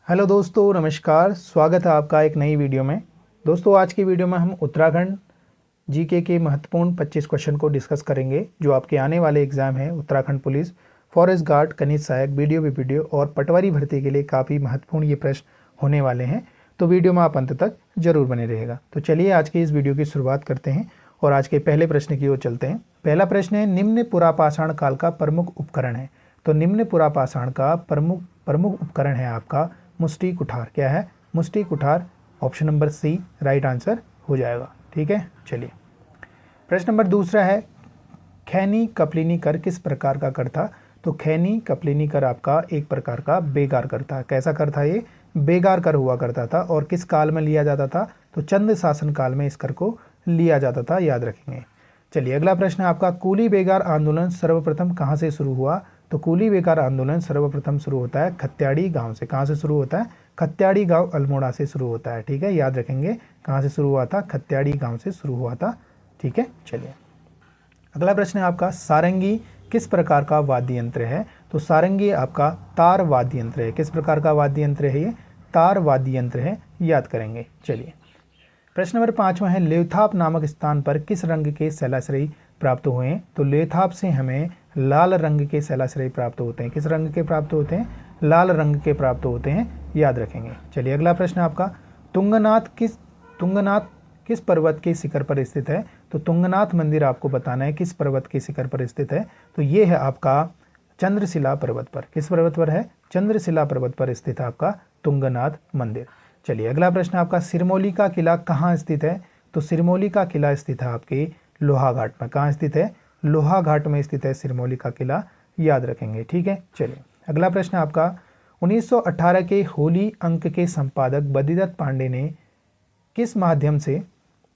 Hello दोस्तों, नमस्कार। स्वागत है आपका एक नई वीडियो में। दोस्तों, आज की वीडियो में हम उत्तराखंड जीके के महत्वपूर्ण 25 क्वेश्चन को डिस्कस करेंगे जो आपके आने वाले एग्जाम है उत्तराखंड पुलिस, फॉरेस्ट गार्ड, खनिज सहायक, वीडियो और पटवारी भर्ती के लिए काफ़ी महत्वपूर्ण ये प्रश्न होने वाले हैं। तो वीडियो में आप अंत तक जरूर बने रहेगा। तो चलिए आज की इस वीडियो की शुरुआत करते हैं और आज के पहले प्रश्न की ओर चलते हैं। पहला प्रश्न है, निम्न पुरापाषाण काल का प्रमुख उपकरण है। तो निम्न पुरापाषाण का प्रमुख उपकरण है आपका मुष्टि कुठार। क्या है? मुष्टि कुठार। Option number C right answer हो जाएगा। ठीक है, चलिए प्रश्न नंबर दूसरा है, खैनी कपलिनी कर किस प्रकार का कर था। तो खैनी कपलिनी कर आपका एक प्रकार का बेगार कर था। कैसा कर था ये? बेगार कर हुआ करता था। और किस काल में लिया जाता था? तो चंद शासन काल में इस कर को लिया जाता था, याद रखेंगे। चलिए अगला प्रश्न है आपका, कूली बेगार आंदोलन सर्वप्रथम कहाँ से शुरू हुआ। तो कूली बेगार आंदोलन सर्वप्रथम शुरू होता है खत्याड़ी गांव से। कहाँ से शुरू होता है? खत्याड़ी गांव अल्मोड़ा से शुरू होता है। ठीक है, याद रखेंगे कहाँ से शुरू हुआ था? खत्याड़ी गांव से शुरू हुआ था। ठीक है, चलिए अगला प्रश्न है आपका, सारंगी किस प्रकार का वाद्य यंत्र है। तो सारंगी आपका तार वाद्य यंत्र है। किस प्रकार का वाद्य यंत्र है ये? तार वाद्य यंत्र है, याद करेंगे। चलिए प्रश्न नंबर 5वां है, लेथाप नामक स्थान पर किस रंग के शैलाश्रयी प्राप्त हुए हैं। तो लेथाप से हमें लाल रंग के शैलाश्रयी प्राप्त होते हैं। किस रंग के प्राप्त होते हैं? लाल रंग के प्राप्त होते हैं, याद रखेंगे। चलिए अगला प्रश्न आपका, तुंगनाथ किस पर्वत के शिखर पर स्थित है। तो तुंगनाथ मंदिर आपको बताना है किस पर्वत के शिखर पर स्थित है। तो ये है आपका चंद्रशिला पर्वत पर। किस पर्वत पर है? चंद्रशिला पर्वत पर स्थित है आपका तुंगनाथ मंदिर। चलिए अगला प्रश्न आपका, सिरमौली का किला कहाँ स्थित है। तो सिरमौली का किला स्थित है आपके लोहाघाट में। कहाँ स्थित है? लोहाघाट में स्थित है सिरमौली का किला, याद रखेंगे। ठीक है, चलिए अगला प्रश्न आपका, 1918 के होली अंक के संपादक बद्रीदत्त पांडे ने किस माध्यम से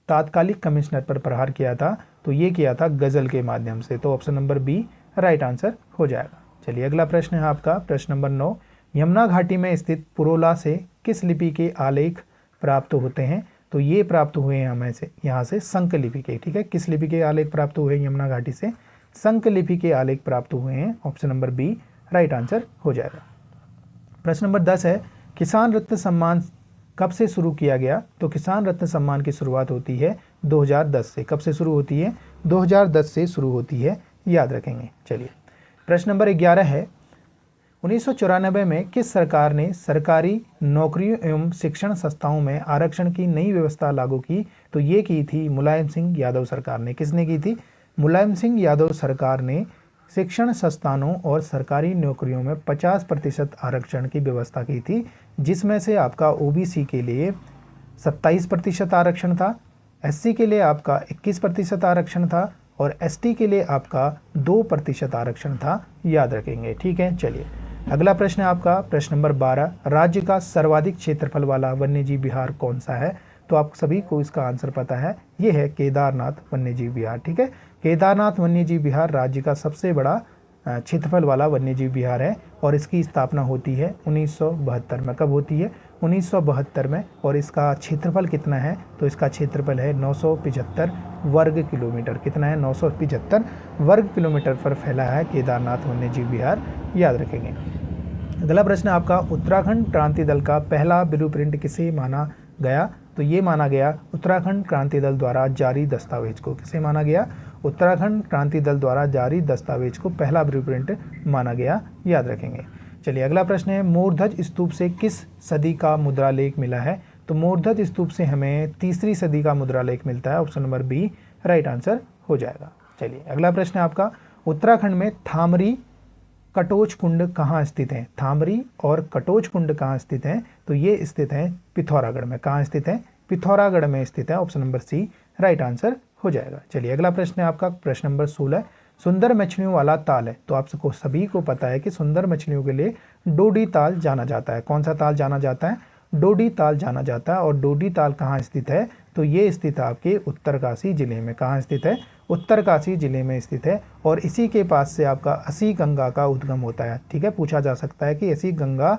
तात्कालिक कमिश्नर पर प्रहार किया था। तो ये किया था गजल के माध्यम से। तो option number B right answer हो जाएगा। चलिए अगला प्रश्न है आपका प्रश्न नंबर 9, यमुना घाटी में स्थित पुरोला से किस लिपि के आलेख प्राप्त होते हैं। तो ये प्राप्त हुए हैं हमें से यहाँ से संक लिपि के। ठीक है, किस लिपि के आलेख प्राप्त हुए हैं यमुना घाटी से? संक लिपि के आलेख प्राप्त हुए हैं। Option number B right answer हो जाएगा। प्रश्न नंबर 10 है, किसान रत्न सम्मान कब से शुरू किया गया। तो किसान रत्न सम्मान की शुरुआत होती है 2010 से। कब से शुरू होती है? 2010 से शुरू होती है, याद रखेंगे। चलिए प्रश्न नंबर 11 है, 1994 में किस सरकार ने सरकारी नौकरियों एवं शिक्षण संस्थाओं में आरक्षण की नई व्यवस्था लागू की। तो ये की थी मुलायम सिंह यादव सरकार ने। किसने की थी? मुलायम सिंह यादव सरकार ने शिक्षण संस्थानों और सरकारी नौकरियों में 50% आरक्षण की व्यवस्था की थी, जिसमें से आपका ओबीसी के लिए 27% आरक्षण था, एससी के लिए आपका 21% आरक्षण था और एसटी के लिए आपका 2% आरक्षण था, याद रखेंगे। ठीक है, चलिए अगला प्रश्न है आपका प्रश्न नंबर 12, राज्य का सर्वाधिक क्षेत्रफल वाला वन्यजीव विहार कौन सा है। तो आप सभी को इसका आंसर पता है, ये है केदारनाथ वन्यजीव विहार। ठीक है, केदारनाथ वन्यजीव विहार राज्य का सबसे बड़ा क्षेत्रफल वाला वन्यजीव विहार है और इसकी स्थापना होती है 1972 में। कब होती है? 1972 में। और इसका क्षेत्रफल कितना है? तो इसका क्षेत्रफल है 975 वर्ग किलोमीटर। कितना है? 975 वर्ग किलोमीटर पर फैला है केदारनाथ वन्यजीव विहार, याद रखेंगे। अगला प्रश्न आपका, उत्तराखंड क्रांति दल का पहला ब्लूप्रिंट किसे माना गया। तो ये माना गया उत्तराखंड क्रांति दल द्वारा जारी दस्तावेज को। किसे माना गया? उत्तराखंड क्रांति दल द्वारा जारी दस्तावेज को पहला ब्लूप्रिंट माना गया, याद रखेंगे। चलिए अगला प्रश्न है, मोरध्वज स्तूप से किस सदी का मुद्रालेख मिला है। तो मोरध्वज स्तूप से हमें 3री सदी का मुद्रालेख मिलता है। Option number B right answer हो जाएगा। चलिए अगला प्रश्न है आपका, उत्तराखंड में थामरी कटोच कुंड कहाँ स्थित है। थामरी और कटोच कुंड कहाँ स्थित हैं। तो ये स्थित है पिथौरागढ़ में। कहाँ स्थित है? पिथौरागढ़ में स्थित है। Option number C right answer हो जाएगा। चलिए अगला प्रश्न है आपका प्रश्न नंबर 16, सुंदर मछलियों वाला ताल है। तो आप सबको सभी को पता है कि सुंदर मछलियों के लिए डोडी ताल जाना जाता है। कौन सा ताल जाना जाता है? डोडी ताल जाना जाता है। और डोडी ताल कहाँ स्थित है? तो ये स्थित है आपके उत्तरकाशी जिले में। कहाँ स्थित है? उत्तरकाशी जिले में स्थित है। और इसी के पास से आपका असी गंगा का उद्गम होता है। ठीक है, पूछा जा सकता है कि असी गंगा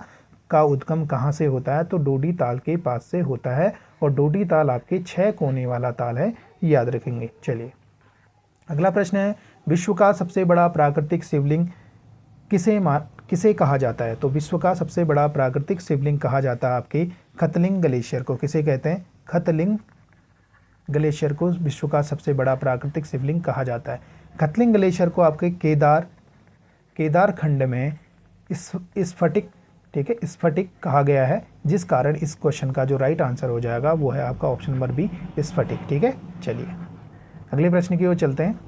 का उद्गम कहाँ से होता है। तो डोडी ताल के पास से होता है और डोडी ताल आपके 6 कोने वाला ताल है, याद रखेंगे। चलिए अगला प्रश्न है, विश्व का सबसे बड़ा प्राकृतिक शिवलिंग किसे कहा जाता है? तो विश्व का सबसे बड़ा प्राकृतिक शिवलिंग कहा जाता है आपके खतलिंग ग्लेशियर को। किसे कहते हैं? खतलिंग ग्लेशियर को विश्व का सबसे बड़ा प्राकृतिक शिवलिंग कहा जाता है। खतलिंग ग्लेशियर को आपके केदार खंड में स्फटिक, ठीक है, स्फटिक कहा गया है, जिस कारण इस क्वेश्चन का जो राइट आंसर हो जाएगा वो है आपका ऑप्शन नंबर बी, स्फटिक। ठीक है, चलिए अगले प्रश्न की ओर चलते हैं।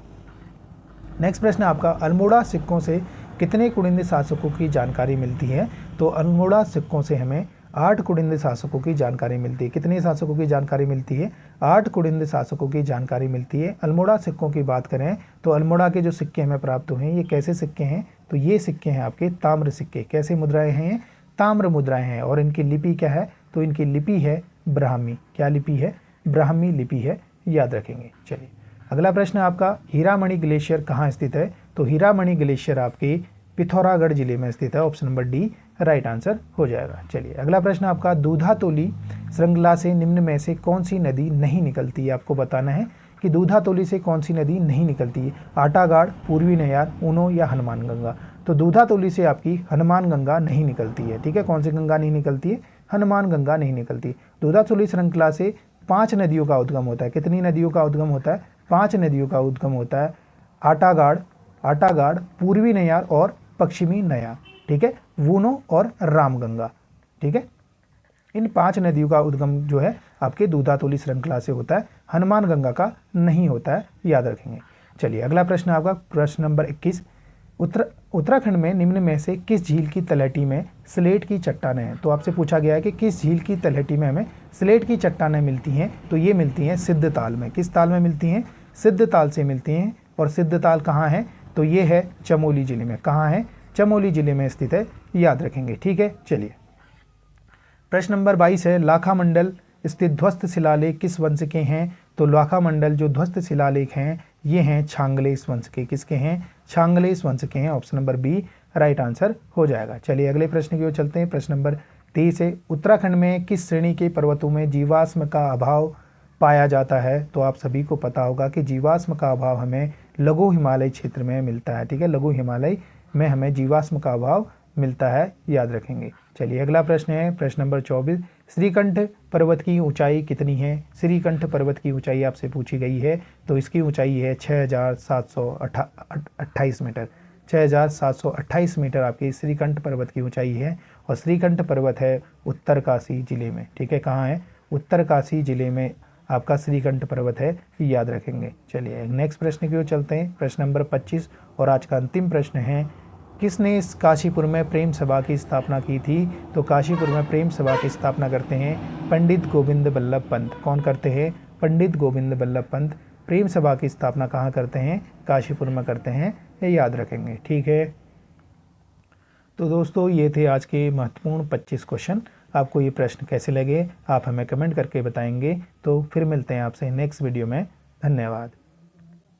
नेक्स्ट प्रश्न आपका, अल्मोड़ा सिक्कों से कितने कुड़िंद शासकों की जानकारी मिलती है? तो अल्मोड़ा सिक्कों से हमें 8 कुड़िंद शासकों की जानकारी मिलती है। कितने शासकों की जानकारी मिलती है? 8 कुड़िंद शासकों की जानकारी मिलती है। अल्मोड़ा सिक्कों की बात करें तो अल्मोड़ा के जो सिक्के हमें प्राप्त हुए हैं ये कैसे सिक्के हैं? तो ये सिक्के हैं आपके ताम्र सिक्के। कैसे मुद्राएं हैं? ताम्र मुद्राएं हैं। और इनकी लिपि क्या है? तो इनकी लिपि है ब्राह्मी। क्या लिपि है? ब्राह्मी लिपि है, याद रखेंगे। चलिए अगला प्रश्न आपका, हीरामणि ग्लेशियर कहाँ स्थित है? तो हीरामणि ग्लेशियर आपके पिथौरागढ़ जिले में स्थित है। Option number D right answer हो जाएगा। चलिए अगला प्रश्न आपका, दूधातोली श्रृंखला से निम्न में से कौन सी नदी नहीं निकलती है? आपको बताना है कि दूधातोली से कौन सी नदी नहीं निकलती है। आटागाड़, पूर्वी नयार, ऊनो या हनुमान गंगा? तो दूधातोली से आपकी हनुमान गंगा नहीं निकलती है। ठीक है, कौन सी गंगा नहीं निकलती है? हनुमान गंगा नहीं निकलती। दूधातोली श्रृंखला से 5 नदियों का उद्गम होता है। कितनी नदियों का उद्गम होता है? 5 नदियों का उद्गम होता है। आटागाड़, पूर्वी नयार और पश्चिमी नयार। ठीक है, वूनो और रामगंगा। ठीक है, इन 5 नदियों का उद्गम जो है आपके दूधातोली श्रृंखला से होता है, हनुमान गंगा का नहीं होता है, याद रखेंगे। चलिए अगला प्रश्न आपका, प्रश्न नंबर 21, उत्तराखंड में निम्न में से किस झील की तलहटी में स्लेट की चट्टानें हैं? तो आपसे पूछा गया है कि किस झील की तलहटी में हमें स्लेट की चट्टानें मिलती हैं? तो ये मिलती हैं सिद्धताल में। किस ताल में मिलती हैं? सिद्धताल से मिलती हैं। और सिद्धताल कहाँ है? तो ये है चमोली जिले में। कहाँ है? चमोली जिले में स्थित है, याद रखेंगे। ठीक है, चलिए प्रश्न नंबर 22 है, लाखा मंडल स्थित ध्वस्त शिलालेख किस वंश के हैं? तो लाखा मंडल जो ध्वस्त शिलालेख हैं ये हैं छांगलेस वंश के। किसके हैं? छांगलेस वंश के हैं। Option number B right answer हो जाएगा। चलिए अगले प्रश्न की ओर चलते हैं। प्रश्न नंबर 23 है, उत्तराखंड में किस श्रेणी के पर्वतों में जीवाश्म का अभाव पाया जाता है? तो आप सभी को पता होगा कि जीवाश्म का अभाव हमें लघु हिमालय क्षेत्र में मिलता है। ठीक है, लघु हिमालय में हमें जीवाश्म का अभाव मिलता है, याद रखेंगे। चलिए अगला प्रश्न है प्रश्न नंबर 24, श्रीकंठ पर्वत की ऊंचाई कितनी है? श्रीकंठ पर्वत की ऊंचाई आपसे पूछी गई है, तो इसकी ऊंचाई है 6728 मीटर। 6728 मीटर आपकी श्रीकंठ पर्वत की ऊंचाई है। और श्रीकंठ पर्वत है उत्तरकाशी जिले में। ठीक है, कहाँ है? उत्तरकाशी जिले में आपका श्रीकंठ पर्वत है, याद रखेंगे। चलिए नेक्स्ट प्रश्न की ओर चलते हैं। प्रश्न नंबर 25 और आज का अंतिम प्रश्न है, किसने इस काशीपुर में प्रेम सभा की स्थापना की थी? तो काशीपुर में प्रेम सभा की स्थापना करते हैं पंडित गोविंद बल्लभ पंत। कौन करते हैं? पंडित गोविंद बल्लभ पंत प्रेम सभा की स्थापना कहाँ करते हैं? काशीपुर में करते हैं, ये याद रखेंगे। ठीक है, तो दोस्तों ये थे आज के महत्वपूर्ण 25 क्वेश्चन। आपको ये प्रश्न कैसे लगे आप हमें कमेंट करके बताएंगे। तो फिर मिलते हैं आपसे नेक्स्ट वीडियो में। धन्यवाद।